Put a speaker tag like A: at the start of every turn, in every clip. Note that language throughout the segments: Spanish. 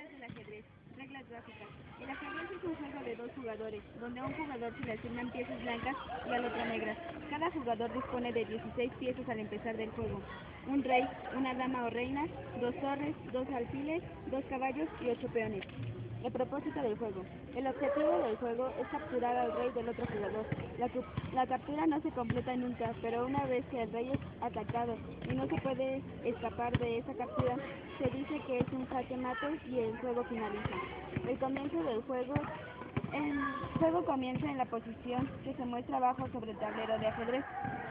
A: Reglas del ajedrez. Reglas básicas. El ajedrez es un juego de dos jugadores, donde a un jugador se le asignan piezas blancas y al otro negras. Cada jugador dispone de 16 piezas al empezar del juego. Un rey, una dama o reina, dos torres, dos alfiles, dos caballos y 8 peones. El propósito del juego. El objetivo del juego es capturar al rey del otro jugador. La captura no se completa nunca, pero una vez que el rey es atacado y no se puede escapar de esa captura, se dice que es un jaque mate y el juego finaliza. El comienzo del juego. El juego comienza en la posición que se muestra abajo sobre el tablero de ajedrez.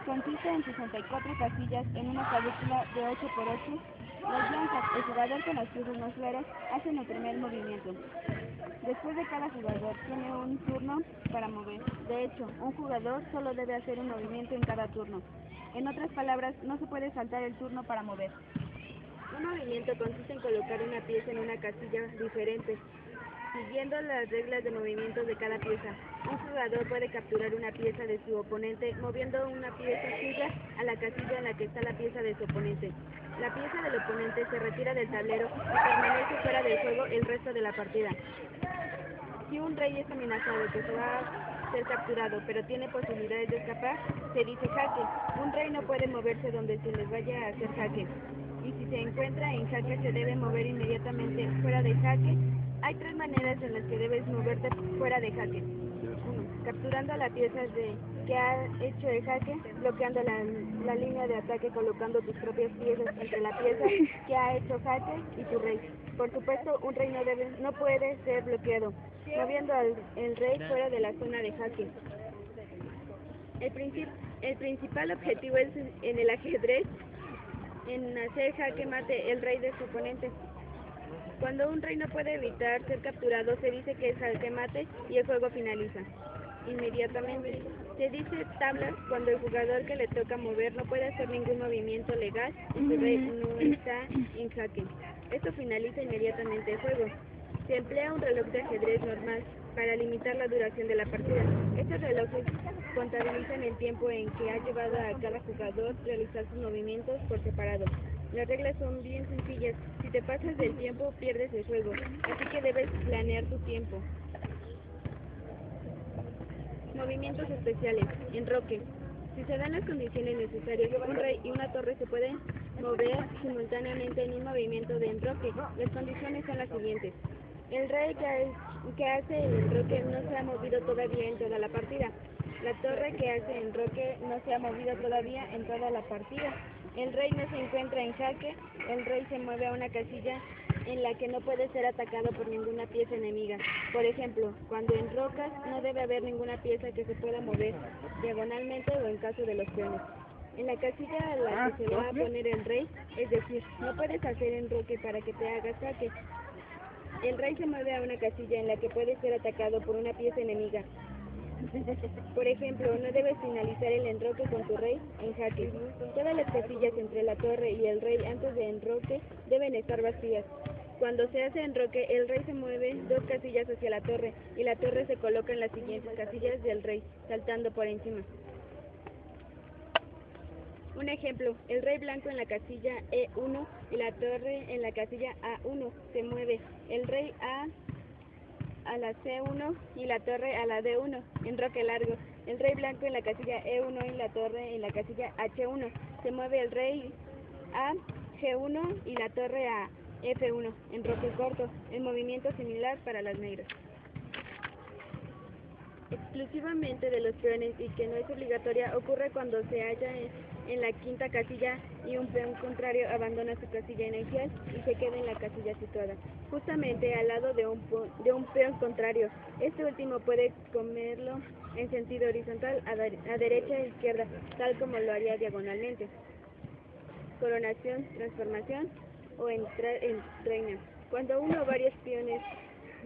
A: Consiste en 64 casillas en una carácula de 8 por 8. Las blancas, el jugador con las piezas más claras, hacen el primer movimiento. Después de cada jugador tiene un turno para mover. De hecho, un jugador solo debe hacer un movimiento en cada turno. En otras palabras, no se puede saltar el turno para mover. Un movimiento consiste en colocar una pieza en una casilla diferente, siguiendo las reglas de movimiento de cada pieza. Un jugador puede capturar una pieza de su oponente moviendo una pieza suya a la casilla en la que está la pieza de su oponente. La pieza del oponente se retira del tablero y permanece fuera del juego el resto de la partida. Si un rey es amenazado que se va a ser capturado, pero tiene posibilidades de escapar, se dice jaque. Un rey no puede moverse donde se les vaya a hacer jaque. Y si se encuentra en jaque, se debe mover inmediatamente fuera de jaque. Hay 3 maneras en las que debes moverte fuera de jaque. 1. Capturando la pieza que ha hecho el jaque, bloqueando la línea de ataque colocando tus propias piezas entre la pieza que ha hecho jaque y tu rey. Por supuesto, un rey no puede ser bloqueado, moviendo el rey fuera de la zona de jaque. El principal objetivo es en el ajedrez en hacer jaque mate el rey de su oponente. Cuando un rey no puede evitar ser capturado, se dice que es jaque mate y el juego finaliza inmediatamente. Se dice tablas cuando el jugador que le toca mover no puede hacer ningún movimiento legal y su rey no está en jaque. Esto finaliza inmediatamente el juego. Se emplea un reloj de ajedrez normal para limitar la duración de la partida. Estos relojes contabilizan el tiempo en que ha llevado a cada jugador realizar sus movimientos por separado. Las reglas son bien sencillas. Si te pasas del tiempo, pierdes el juego. Así que debes planear tu tiempo. Movimientos especiales. Enroque. Si se dan las condiciones necesarias, un rey y una torre se pueden mover simultáneamente en un movimiento de enroque. Las condiciones son las siguientes. El rey que hace el enroque no se ha movido todavía en toda la partida. La torre que hace enroque no se ha movido todavía en toda la partida. El rey no se encuentra en jaque. El rey se mueve a una casilla en la que no puede ser atacado por ninguna pieza enemiga. Por ejemplo, cuando enrocas no debe haber ninguna pieza que se pueda mover diagonalmente o en caso de los peones. En la casilla a la que se va a poner el rey, es decir, no puedes hacer enroque para que te hagas jaque. El rey se mueve a una casilla en la que puede ser atacado por una pieza enemiga. Por ejemplo, no debes finalizar el enroque con tu rey en jaque. Todas las casillas entre la torre y el rey antes de enroque deben estar vacías. Cuando se hace enroque, el rey se mueve 2 casillas hacia la torre y la torre se coloca en las siguientes casillas del rey, saltando por encima. Un ejemplo, el rey blanco en la casilla E1 y la torre en la casilla A1 se mueve. El rey a la C1 y la torre a la D1, enroque largo. El rey blanco en la casilla E1 y la torre en la casilla H1. Se mueve el rey a G1 y la torre a F1, enroque corto. El movimiento similar para las negras. Exclusivamente de los peones y que no es obligatoria ocurre cuando se halla en la quinta casilla y un peón contrario abandona su casilla inicial y se queda en la casilla situada, justamente al lado de un peón contrario. Este último puede comerlo en sentido horizontal a derecha e izquierda, tal como lo haría diagonalmente. Coronación, transformación o entrar en reina. Cuando uno o varios peones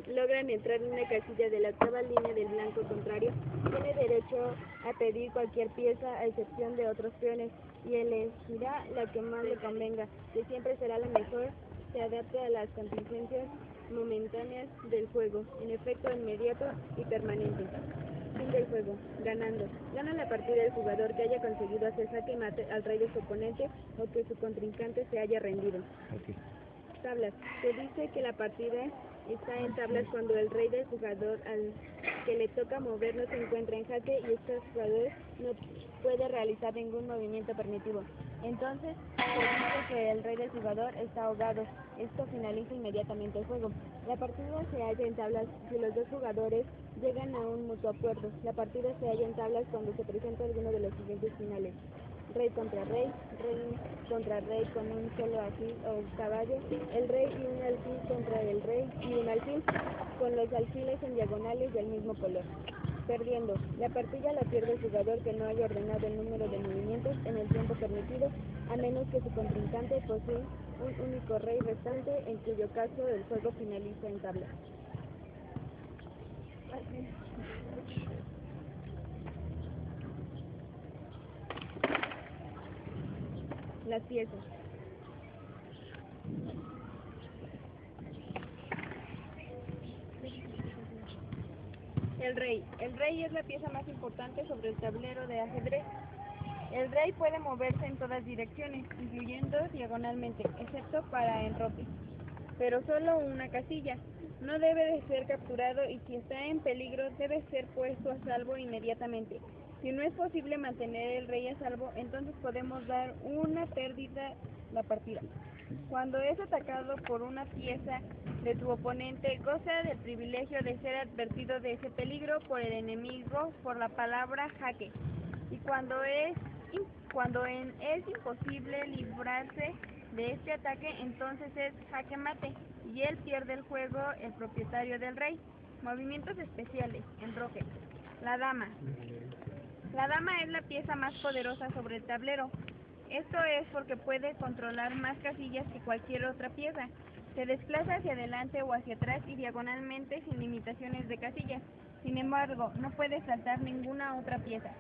A: logran entrar en una casilla de la octava línea del blanco contrario, tiene derecho a pedir cualquier pieza a excepción de otros peones y elegirá la que más le convenga, que siempre será la mejor, se adapte a las contingencias momentáneas del juego, en efecto inmediato y permanente. Fin del juego. Ganando. Gana la partida el jugador que haya conseguido hacer jaque mate al rey de su oponente o que su contrincante se haya rendido.
B: Okay.
A: Tablas. Se dice que la partida está en tablas cuando el rey del jugador al que le toca mover no se encuentra en jaque y este jugador no puede realizar ningún movimiento permitido. Entonces se dice que el rey del jugador está ahogado. Esto finaliza inmediatamente el juego. La partida se halla en tablas si los dos jugadores llegan a un mutuo acuerdo. La partida se halla en tablas cuando se presenta alguno de los siguientes finales: rey contra rey contra rey con un solo alfil o caballo, el rey y un alfil contra el rey y un alfil, con los alfiles en diagonales del mismo color. Perdiendo. La partida la pierde el jugador que no haya ordenado el número de movimientos en el tiempo permitido, a menos que su contrincante posea un único rey restante, en cuyo caso el juego finaliza en tablas. Las piezas. El rey. El rey es la pieza más importante sobre el tablero de ajedrez. El rey puede moverse en todas direcciones, incluyendo diagonalmente, excepto para enroque, pero solo una casilla. No debe de ser capturado y si está en peligro debe ser puesto a salvo inmediatamente. Si no es posible mantener el rey a salvo, entonces podemos dar una pérdida la partida. Cuando es atacado por una pieza de tu oponente, goza del privilegio de ser advertido de ese peligro por el enemigo por la palabra jaque. Y cuando es imposible librarse de este ataque, entonces es jaque mate y él pierde el juego, el propietario del rey. Movimientos especiales. Enroque. La dama. La dama es la pieza más poderosa sobre el tablero. Esto es porque puede controlar más casillas que cualquier otra pieza. Se desplaza hacia adelante o hacia atrás y diagonalmente sin limitaciones de casillas. Sin embargo, no puede saltar ninguna otra pieza.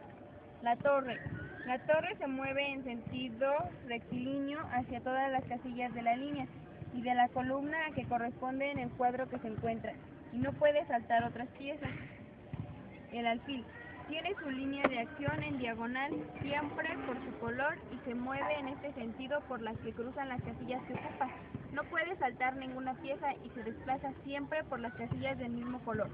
A: La torre. La torre se mueve en sentido rectilíneo hacia todas las casillas de la línea y de la columna a que corresponde en el cuadro que se encuentra, y no puede saltar otras piezas. El alfil. Tiene su línea de acción en diagonal siempre por su color y se mueve en este sentido por las que cruzan las casillas que ocupa. No puede saltar ninguna pieza y se desplaza siempre por las casillas del mismo color.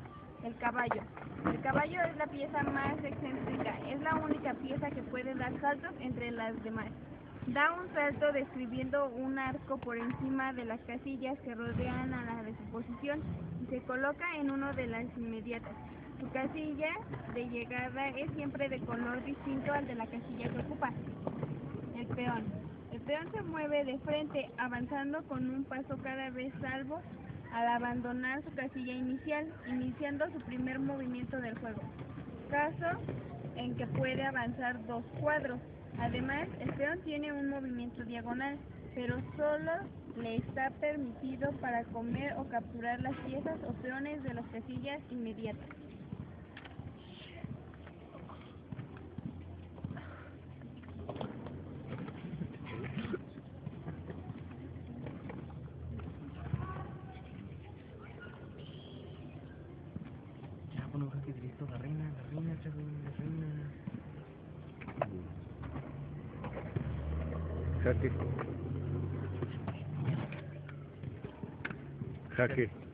A: El caballo. El caballo es la pieza más excéntrica, es la única pieza que puede dar saltos entre las demás. Da un salto describiendo un arco por encima de las casillas que rodean a la de su posición y se coloca en una de las inmediatas. Su casilla de llegada es siempre de color distinto al de la casilla que ocupa. El peón. El peón se mueve de frente, avanzando con un paso cada vez salvo al abandonar su casilla inicial, iniciando su primer movimiento del juego, caso en que puede avanzar 2 cuadros. Además, el peón tiene un movimiento diagonal, pero solo le está permitido para comer o capturar las piezas o peones de las casillas inmediatas.
B: Bueno, jaque directo, la reina,
C: Jaque. Jaque.